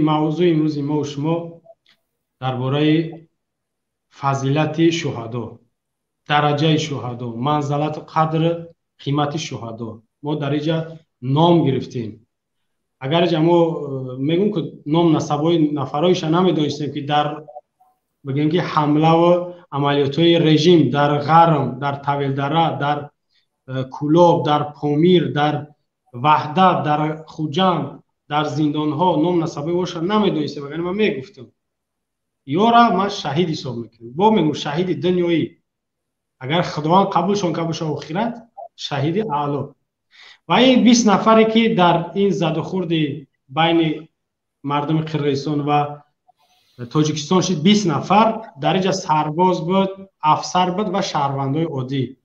موضوع امروز ما و شما درباره فضیلت شهدا، درجه شهدا، منزلت و قدر قیمت شهدا ما در اینجا نام گرفتیم. اگر ما میگم که نام نسبای نفرایش نمیدونستیم که در بگیم که حمله و عملیات های رژیم در غرم، در طویلدره، در کولاب، در پامیر، در وحدت، در خوجند، در زندان ها نام نسبای واش نمیدونستیم. اگر من میگفتم یارا من شهید حساب میکنم، با میگم شهید دنیایی، اگر خداوند قبولشون آخرت شهید اعلی. و این 20 نفری که در این زد و خورد بین مردم قرقیزستان و تاجیکستان شد، 20 نفر در اینجا سرباز بود، افسر بود و شهروندای عادی.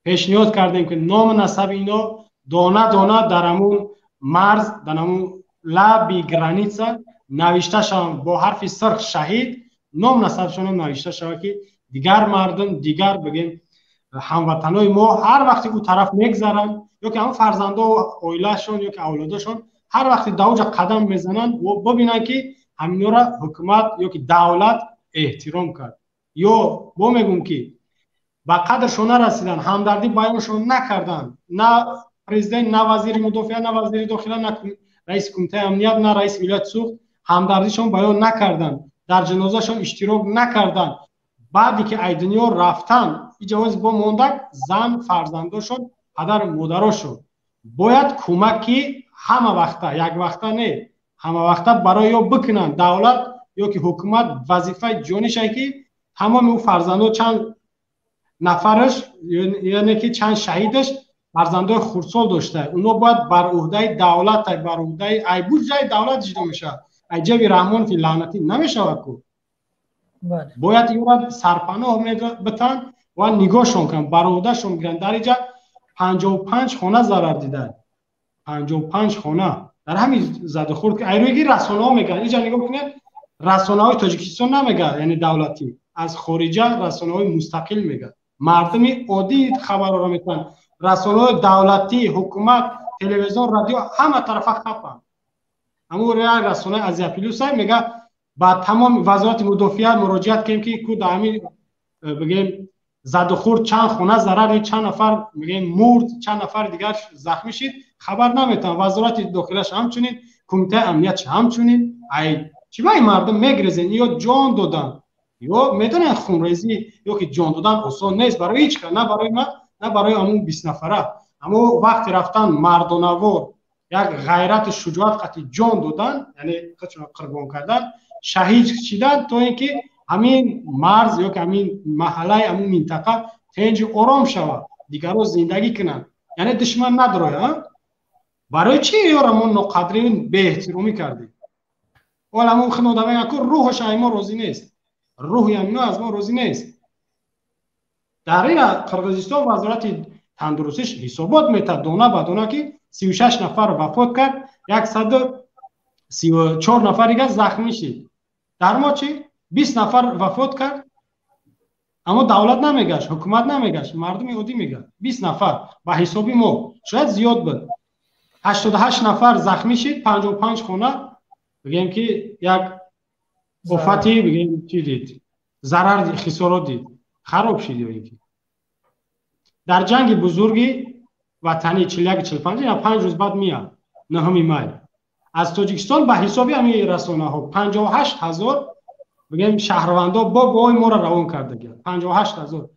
پیشنهاد کردیم که نام نسب اینا دانه دانه در همون مرز، در همون لبی گرانیتسا نوشته شوند، با حرف سرخ شهید نام نسبشون هم نوشته شود که دیگر مردم، دیگر بگیم هموطنای ما هر وقتی او طرف میگذرن یا که هم فرزنده و اویلهشون یا که اولادشون هر وقتی دوجا قدم میزنن و ببینن که همینا را حکومت یا که دولت احترام کرد، یا با میگم که با قدرشون نرسیدن، همدردی بیانشون نکردن، نه پرزیدنت، نه وزیر مدافع، نه وزیر داخله، نه رئیس کمیته امنیت، نه رئیس ولایت سوخت همدردیشون بیان نکردن، در جنازهشون اشتراک نکردن. بعدی که ای دنیا رفتن اجازه با موندک زن فرزنداشون، پدر مادراشون باید کمکی همه وقتا، یک وقتا نه همه وقتا برای یا بکنن. دولت یا که حکومت وظیفه جانش که تمام او فرزندو چند نفرش یعنی که چند شهیدش فرزندای خردسال داشته، اونا باید بر عهده دولت، بر عهده ای بودجه دولت جدا میشه. ای جبی رحمان فی لعنتی نمیشه کو. باید اینا سرپناه بتن و نگاهشون کن، بر عهدهشون بگیرن. در اینجا 55 خانه ضرر دیدن، 55 خانه در همین زد و خورد که ایرویگی رسانه ها میگن. اینجا نگاه کنید، رسانه های تاجیکستان نمیگه یعنی دولتی، از خارجه رسانه های مستقل میگه، مردمی عادی خبر را میتن. رسانه های دولتی، حکومت، تلویزیون، رادیو همه طرفه خفن. اما رسانه از پلوس میگه بعد تمام وزارت مدافعیت مراجعت کردیم که کو دائمی بگیم زد و خورد چند خونه ضرر، چند نفر میگیم مرد، چند نفر دیگر زخمی شد، خبر نمیتن. وزارت داخلش همچنین، کمیته امنیت همچنین. ای چی این مردم میگریزن یا جان دادن یا میدونن خونریزی یا که جان دادن آسان نیست برای هیچ کس، نه برای من نه برای همون 20 نفره. اما وقتی رفتن مردانوار یک غیرت شجاعت قطعی جان دادن، یعنی خودشون قربان کردن، شهید شدن تا اینکه همین مرز یا که همین محله همون منطقه تنج آرام شود، دیگران زندگی کنن، یعنی دشمن نداره. برای چی یارمون ناقدری به احترامی کردیم؟ ولی همون خدمت میگه که روحش از ما راضی نیست، روح اینا از ما راضی نیست. در این قرقیزستان وزارت تندرستیش حسابات میته دانه به دانه که 36 نفر وفات کرد، 134 نفر دیگه زخمی شد. در ما چی؟ 20 نفر وفات کرد، اما دولت نمیگش، حکومت نمیگش، مردم عادی میگه 20 نفر. به حسابی ما شاید زیاد بود. 88 نفر زخمی شد، 55 خانه بگیم که یک آفتی بگیم چی دید، ضرر خسارات دید، خراب شد. اینکه در جنگ بزرگی وطنی 41-45 یا 5 روز بعد میاد 9 می از تاجیکستان به حسابی همین رسانه ها 58,000 بگیم شهروندا با گوی ما را روان کرده گرد. 58,000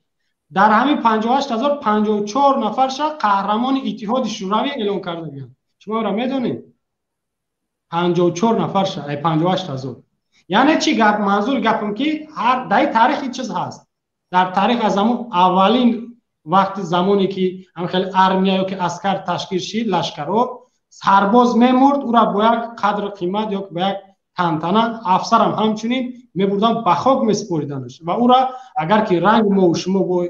در همین 58,000 54 نفرش قهرمان اتحاد شوروی اعلام کرده گرد. شما را میدونید 54 نفرش ای 58,000 یعنی چی گپ؟ منظور گپم که هر در تاریخ این چیز هست. در تاریخ از همون اولین وقت زمانی که هم خیلی ارمیا یا که عسکر تشکیل شد، لشکرها سرباز میمرد، او را با یک قدر قیمت یا با یک تنتنه، افسر هم همچنین میبردن به خاک میسپریدنش و او را اگر که رنگ ما و شما با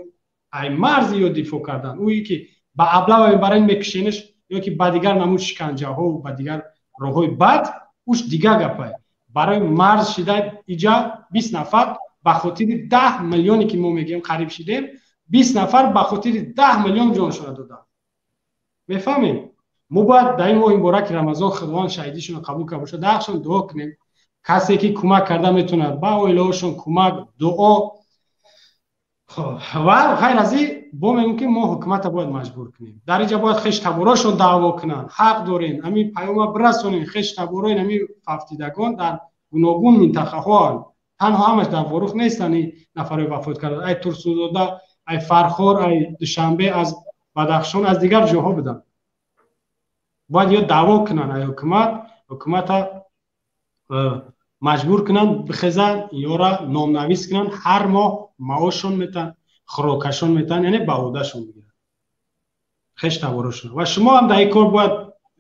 ای مرزی یا دفاع کردن، اویی که به ابله و برای میکشینش یا که با دیگر نمود شکنجه ها و با دیگر راههای بد، اوش دیگه گپه. برای مرز شده اینجا 20 نفر به خاطر 10 میلیونی که ما میگیم قریب شدیم، 20 نفر به خاطر 10 میلیون جانشون دادن. میفهمیم؟ ما باید در این ماه مبارک رمضان خداوند شهیدیشون قبول کنه باشه، دهشون دعا کنیم کسی که کمک کرده میتونه با اویلاشون کمک دعا و غیر از این با میگم که ما حکومت باید مجبور کنیم در اینجا باید خش تبوراشون دعوا کنن حق دارین همین پیام برسونین خش تبورای همین ففتیدگان در گوناگون منطقه ها تنها همش در فروخ نیستن نفر وفات کرده ای ترسوزاده ای فرخار ای دوشنبه از بدخشان از دیگر جاها بدن باید یا دعوا کنن ای حکومت مجبور کنن بخزن یا را نامنویس کنن هر ماه معاششون میتن خوراکشون میتن یعنی بعودشون بگیرن خش تبارشون و شما هم در این کار باید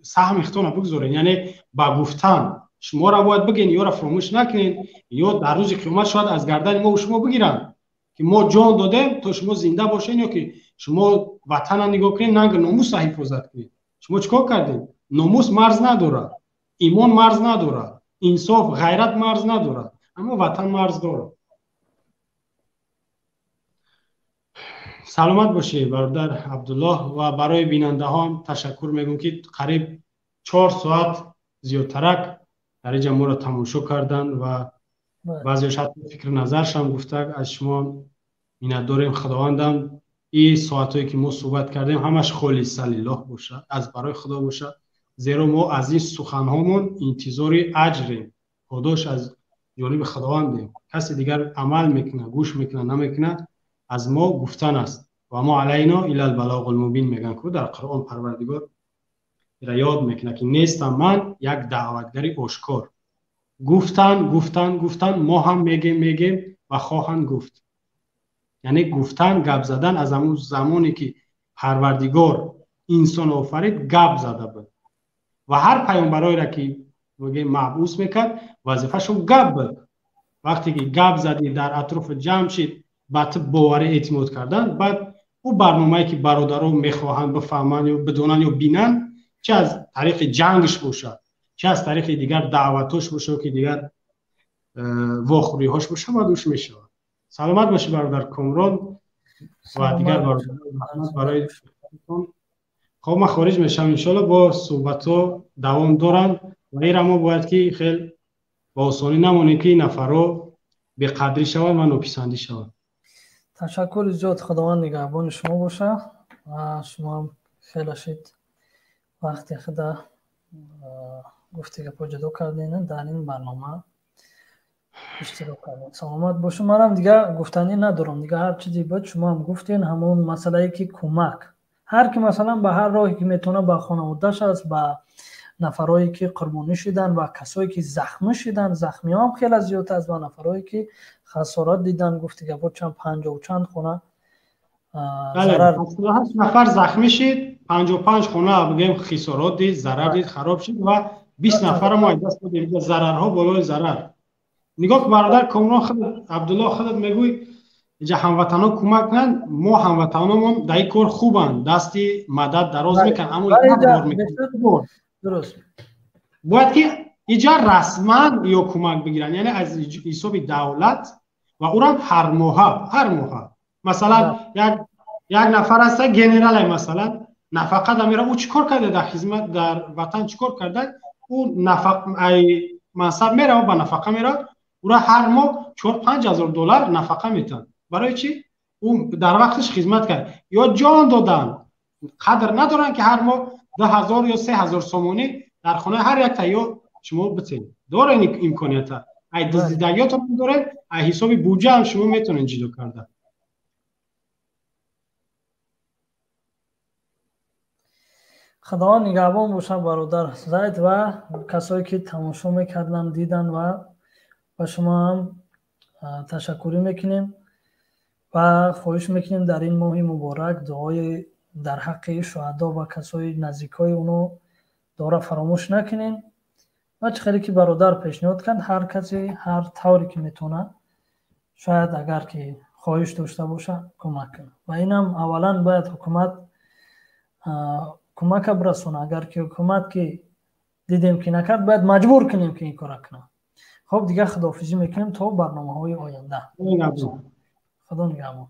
سهم اختیار بگذارین یعنی با گفتن شما را باید بگین یا را فراموش نکنین یا در روز قیامت شاید از گردن ما و شما بگیرن که ما جان دادیم تا شما زنده باشین یا که شما وطن نگاه کنین ننگ ناموس حفاظت کنین شما چیکار کردین ناموس مرز نداره ایمان مرز نداره انصاف غیرت مرز نداره اما وطن مرز داره سلامت باشی برادر عبدالله و برای بیننده ها تشکر میگم که قریب 4 ساعت زیادترک در اینجا ما را تماشا کردن و بعضیش حتی فکر نظرش هم گفته از شما منت داریم خداوندم این ساعتایی که ما صحبت کردیم همش خالص لله باشه از برای خدا باشه زیرا ما از این سخنهامون انتظار اجریم پاداش از جانب خداوندیم کسی دیگر عمل میکنه گوش میکنه نمیکنه از ما گفتن است و ما علینا الی البلاغ المبین میگن که در قرآن پروردگار را یاد میکنه که نیستم من یک دعوتگر آشکار گفتن ما هم میگیم و خواهند گفت یعنی گفتن گپ زدن از همون زمانی که پروردگار انسان آفرید گپ زده بود و هر پیامبرایی را که میگه مبعوث میکرد وظیفه‌شون گپ بود وقتی که گپ زدی در اطراف جمع شید بعد باور اعتماد کردن بعد او برنامه‌ای که برادرها میخواهند بفهمن یا بدونن یا بینن چه از طریق جنگش باشه چه از طریق دیگر دعوتاش باشه که دیگر واخوری‌هاش باشه و دوش میشه سلامت باشی برادر کامران و دیگر برای خب ما خارج میشم انشالله با صحبت ها دوام دارن و این ما باید که خیلی با آسانی نمونه که نفرها به قدری شود و ناپسندی شود تشکر زیاد خداوند نگهبان شما باشه و شما هم خیلی شد وقتی خدا گفتی که پاجدو کردین در این برنامه اشتراک کردین سلامت باشه منم دیگه گفتنی ندارم دیگه هر چیزی بود شما هم گفتین همون مسئله که کمک هر کی مثلا به هر راهی که میتونه به خانواده‌اش است به نفرایی که قربانی شدن و کسایی که زخمی شدن زخمی هم خیلی زیاد است و نفرایی که خسارات دیدن گفتی که بود چند 50 و چند خونه ضرر 8 نفر زخمی شد 55 خونه بگیم خسارات دید ضرر دید خراب شد و 20 نفر ما دست دادیم ضررها بالای ضرر نگاه برادر کامران خود عبدالله خودت میگوی اینجا هموطنا کمک کنن ما هموطنامون در این کار خوبن دستی مدد دراز میکنن اما درست باید که اینجا رسما یا کمک بگیرن یعنی از حساب دولت و او را هر ماه مثلا یک نفر هست گنرال مثلا نفقه دا میره او چیکار کرده در خدمت در وطن چیکار کرده او نفقه منصب میره و با نفقه میره او را هر ماه 4-5 هزار دلار نفقه میتن برای چی او در وقتش خدمت کرد یا جان دادن قدر ندارن که هر ماه 10,000 یا 3,000 سومونی در خانه هر یک تایو شما بتین داره این امکانیت ای دزدیدگیات هم داره ای حساب بودجه هم شما میتونین جدا کرده خداوند نگهبان باشه برادر زید و کسایی که تماشا میکردن دیدن و شما هم تشکری میکنیم و خواهش میکنیم در این ماه مبارک دعای در حق شهدا و کسای نزدیکای اونو داره فراموش نکنین و چخیلی که برادر پیشنهاد کند هر کسی هر طوری که میتونه شاید اگر که خواهش داشته باشه کمک کنه و اینم اولا باید حکومت کمک برسونه اگر که حکومت که دیدیم که نکرد باید مجبور کنیم که این کار کنه خب دیگه خداحافظی میکنیم تا برنامه های آینده خدا نگهدار